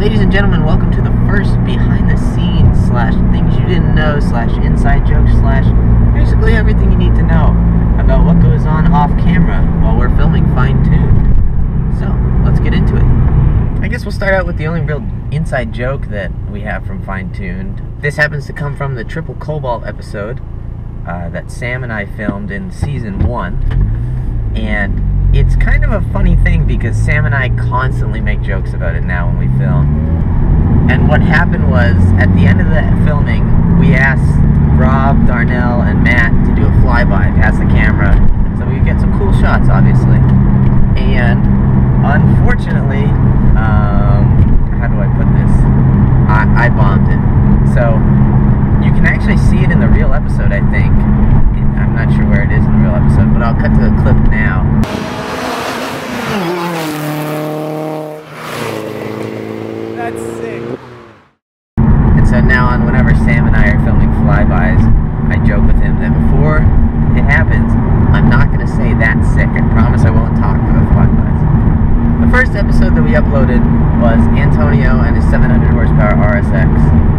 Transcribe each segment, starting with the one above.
Ladies and gentlemen, welcome to the first behind the scenes slash things you didn't know slash inside jokes slash basically everything you need to know about what goes on off camera while we're filming fineTUNED. So, let's get into it. I guess we'll start out with the only real inside joke that we have from fineTUNED. This happens to come from the Triple Cobalt episode that Sam and I filmed in Season 1. And it's kind of a funny thing because Sam and I constantly make jokes about it now when we film. And what happened was, at the end of the filming, we asked Rob, Darnell, and Matt to do a flyby past the camera so we could get some cool shots, obviously. And unfortunately, how do I put this? I bombed it. So you can actually see it in the real episode, I think. I'm not sure where it is in the real episode, but I'll cut to the clip now. That's sick. And so now on, whenever Sam and I are filming flybys, I joke with him that before it happens, I'm not going to say that's sick. I promise I won't talk for the flybys. The first episode that we uploaded was Antonio and his 700 horsepower RSX.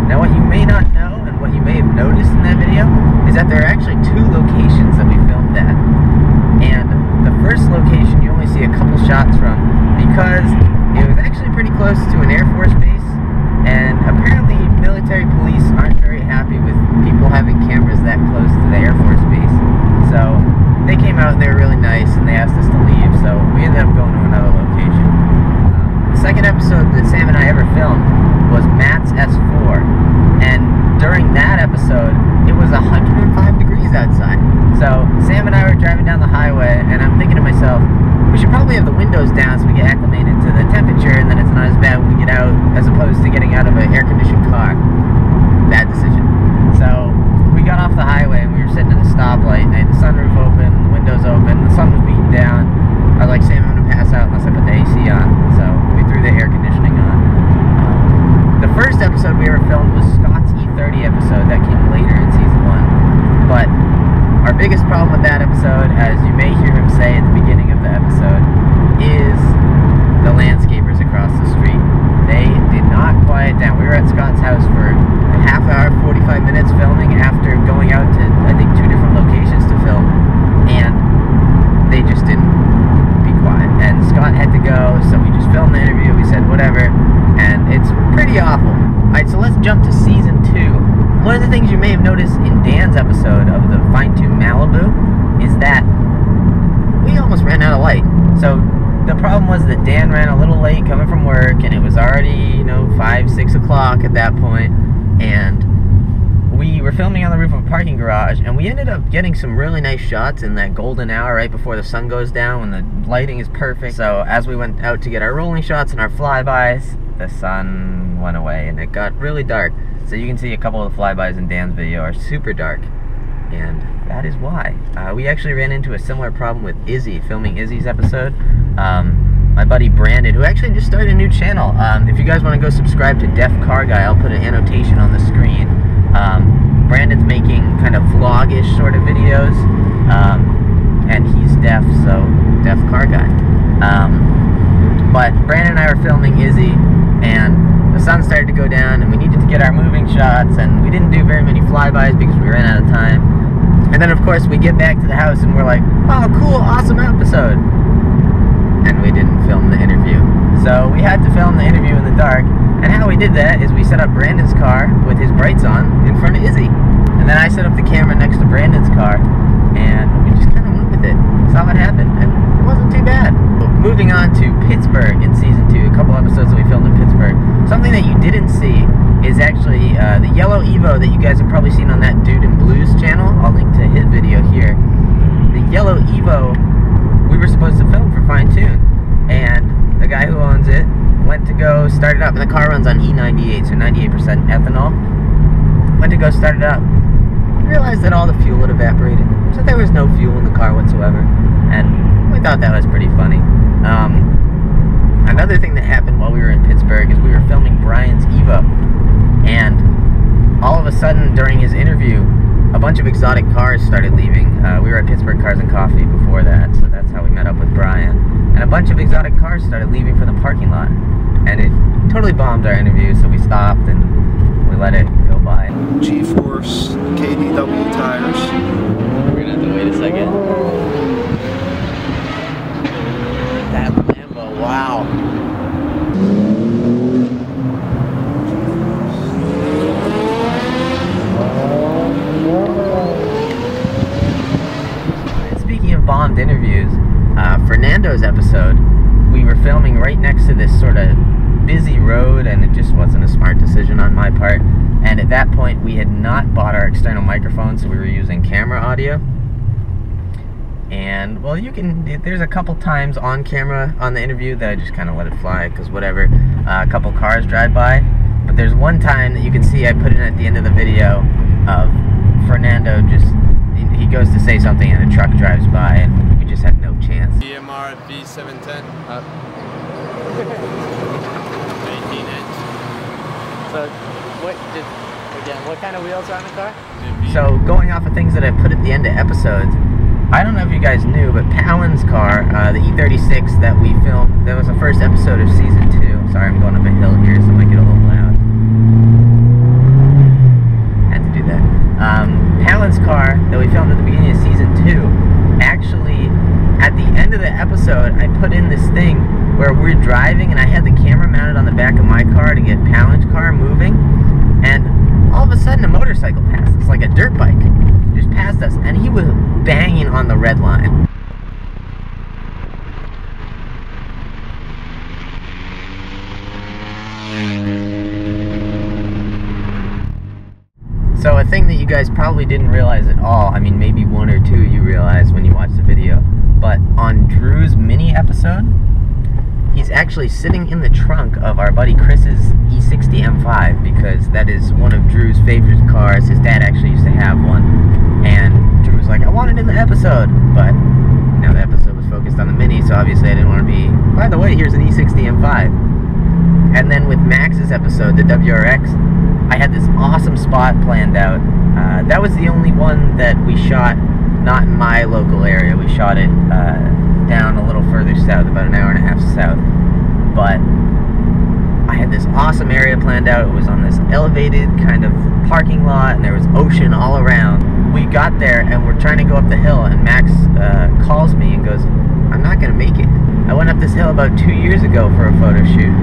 Now what you may not know, and what you may have noticed in that video, is that there are actually two locations that we filmed at. And the first location you only see a couple shots from because it was actually pretty close to an Air Force base, and apparently military police aren't very happy with people having cameras that close to the Air Force base. So they came out and they were really nice and they asked us to leave, so we ended up going to another location. The second episode that Sam and I ever filmed was Matt's S4, and during that episode it was 105 degrees outside. So Sam and I were driving down the highway and I'm thinking to myself, we should probably have the windows down so we get acclimated to the temperature and then it's not as bad when we get out as opposed to getting out of an air-conditioned car. Bad decision. So we got off the highway and we were sitting at a stoplight and I had the sunroof open, the windows open, the sun was beating down. I was like, Sam, I'm going to pass out unless I put the AC on. So we threw the air conditioning on. The first episode we ever filmed was Scott's E30 episode that came later in Season 1. But our biggest problem with that episode, as you may hear him say at the beginning of the episode, is the landscapers across the street. They did not quiet down. We were at Scott's house for a half hour, 45 minutes filming after going out to, I think, 2 different locations to film, and they just didn't be quiet. And Scott had to go, so we just filmed the interview. We said whatever, and it's pretty awful. Alright, so let's jump to Season 2. One of the things you may have noticed in Dan's episode of the fineTUNED Malibu is that we almost ran out of light. So the problem was that Dan ran a little late coming from work, and it was already, 5, 6 o'clock at that point, and we were filming on the roof of a parking garage, and we ended up getting some really nice shots in that golden hour right before the sun goes down when the lighting is perfect. So as we went out to get our rolling shots and our flybys, the sun went away and it got really dark. So you can see a couple of the flybys in Dan's video are super dark, and that is why. We actually ran into a similar problem with Izzy, filming Izzy's episode. My buddy Brandon, who actually just started a new channel. If you guys want to go subscribe to Deaf Car Guy, I'll put an annotation on the screen. Brandon's making kind of vlog-ish sort of videos, and he's deaf, so Deaf Car Guy. But Brandon and I were filming Izzy, and the sun started to go down, and we needed to get our moving shots, and we didn't do very many flybys because we ran out of time. And then, of course, we get back to the house, and we're like, oh, cool, awesome episode. And we didn't film the interview. So we had to film the interview in the dark, and how we did that is we set up Brandon's car with his brights on in front of Izzy. And then I set up the camera next to Brandon's car, and we just kind of went with it. Saw what happened, and it wasn't too bad. Moving on to Pittsburgh in Season 2, a couple episodes that we filmed in Pittsburgh. Something that you didn't see is actually the yellow Evo that you guys have probably seen on that Dude in Blues channel. I'll link to his video here. The yellow Evo we were supposed to film for fineTUNED, and the guy who owns it went to go start it up, and the car runs on E98, so 98% ethanol. Went to go start it up, realized that all the fuel had evaporated, so there was no fuel in the car whatsoever, and we thought that was pretty funny. Another thing that happened while we were in Pittsburgh is we were filming Brian's Evo, and all of a sudden during his interview, a bunch of exotic cars started leaving. We were at Pittsburgh Cars and Coffee before that, so that's how we met up with Brian. And a bunch of exotic cars started leaving from the parking lot. And it totally bombed our interview, so we stopped and we let it go by. G-Force KDW tires. We're gonna have to wait a second. That Lambo, wow. Speaking of bombed interviews, Fernando's episode, we were filming right next to this sort of busy road, and it just wasn't a smart decision on my part. And at that point, we had not bought our external microphone, so we were using camera audio. And, well, there's a couple times on camera on the interview that I just kind of let it fly, because whatever, a couple cars drive by. But there's one time that you can see I put in at the end of the video of Fernando he goes to say something and a truck drives by, and we just had no chance. DMR V710. 18-inch. So, what kind of wheels are on the car? So, going off of things that I put at the end of episodes, I don't know if you guys knew, but Palin's car, the E36 that we filmed, that was the first episode of season 2. Sorry, I'm going up a hill here, so it might get a little loud. Had to do that. Palin's car that we filmed at the beginning of season 2, actually, at the end of the episode, I put in this thing where we're driving and I had the camera mounted on the back of my car to get Palin's car moving, and all of a sudden a motorcycle passed. It's like a dirt bike. Just passed us, and he was banging on the red line. So a thing that you guys probably didn't realize at all, I mean maybe one or two you realized when you watched the video, but on Drew's mini episode, he's actually sitting in the trunk of our buddy Chris's E60 M5, because that is one of Drew's favorite cars. His dad actually used to have one, and Drew was like, I want it in the episode, but now the episode was focused on the mini, so obviously I didn't want to be, by the way, here's an E60 M5. And then with Max's episode, the WRX, I had this awesome spot planned out. That was the only one that we shot not in my local area. We shot it down a little further south, about an hour and a half south. But I had this awesome area planned out. It was on this elevated kind of parking lot, and there was ocean all around. We got there, and we're trying to go up the hill, and Max calls me and goes, I'm not going to make it. I went up this hill about 2 years ago for a photo shoot,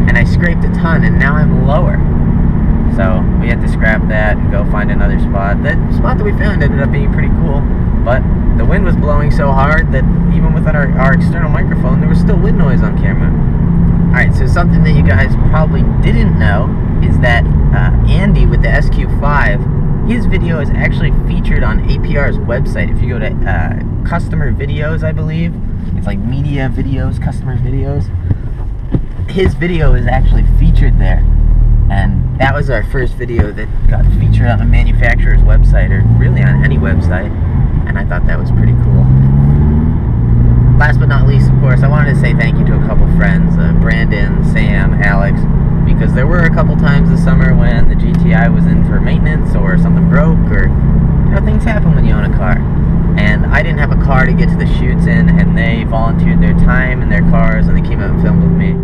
and I scraped a ton, and now I'm lower. So we had to scrap that and go find another spot. That spot that we found ended up being pretty cool, but the wind was blowing so hard that even with our external microphone, there was still wind noise on camera. Alright, so something that you guys probably didn't know is that Andy with the SQ5, his video is actually featured on APR's website. If you go to customer videos, I believe, it's like media videos, customer videos, his video is actually featured there. And that was our first video that got featured on a manufacturer's website, or really on any website, and I thought that was pretty cool. Last but not least, of course, I wanted to say thank you to a couple friends, Brandon, Sam, Alex, because there were a couple times this summer when the GTI was in for maintenance, or something broke, or, you know, things happen when you own a car. And I didn't have a car to get to the shoots in, and they volunteered their time and their cars, and they came out and filmed with me.